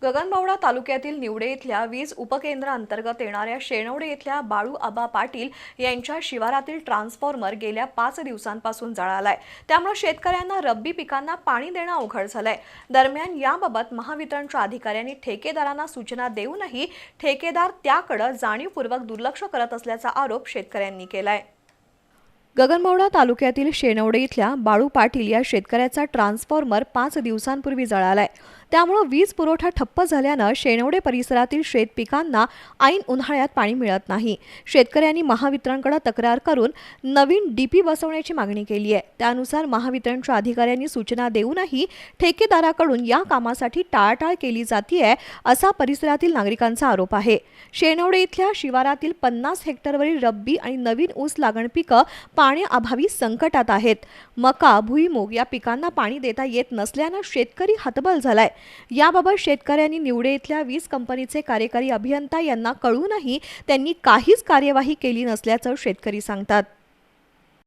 गगनबावडा तालुक्यातील निवडे इथल्या वीज उपकेंद्रांतर्गत येणाऱ्या शेणवडे इथल्या बाळू आबा पाटील यांच्या शिवारातील ट्रान्सफॉर्मर गेल्या 5 दिवसांपासून जळालाय। त्यामुळे शेतकऱ्यांना रब्बी पिकांना पाणी देणं अवघड झालंय। दरम्यान याबाबत महावितरणच्या अधिकाऱ्यांनी ठेकेदारांना सूचना देऊनही ठेकेदार त्याकडे जाणीवपूर्वक दुर्लक्ष करत असल्याचा आरोप शेतकऱ्यांनी केलाय। गगनबावडा तालुक्यातील शेणवडे इथल्या बाळू पाटील या शेतकऱ्याचा ट्रान्सफॉर्मर 5 दिवसांपूर्वी जळालाय। त्यामुळे वीज पुरवठा ठप्प झाल्यानं शेणवडे परिसरातील शेत पिकांना ऐन उन्हाळ्यात पाणी मिळत नाही। शेतकऱ्यांनी महावितरणकडे तक्रार करून नवीन डीपी बसवण्याची मागणी केली आहे। त्यानुसार महावितरणच्या अधिकाऱ्यांनी सूचना देऊनही ठेकेदाराकडून या कामासाठी टाळाटाळ केली जातीये असा परिसरातील नागरिकांचा आरोप आहे। शेणवडे इथल्या शिवारातील 50 हेक्टरवरील रब्बी आणि नवीन ऊस लागण पिकं पाण्याअभावी संकटात आहेत। मका, भुईमूग या पिकांना पाणी देता येत नसल्यानं शेतकरी हतबल झालाय। याबाबत शेतकऱ्यांनी निवडे इथल्या वीज कंपनीचे कार्यकारी अभियंता यांना कळूनही त्यांनी काहीच कार्यवाही केली नसल्याचं शेतकरी सांगतात।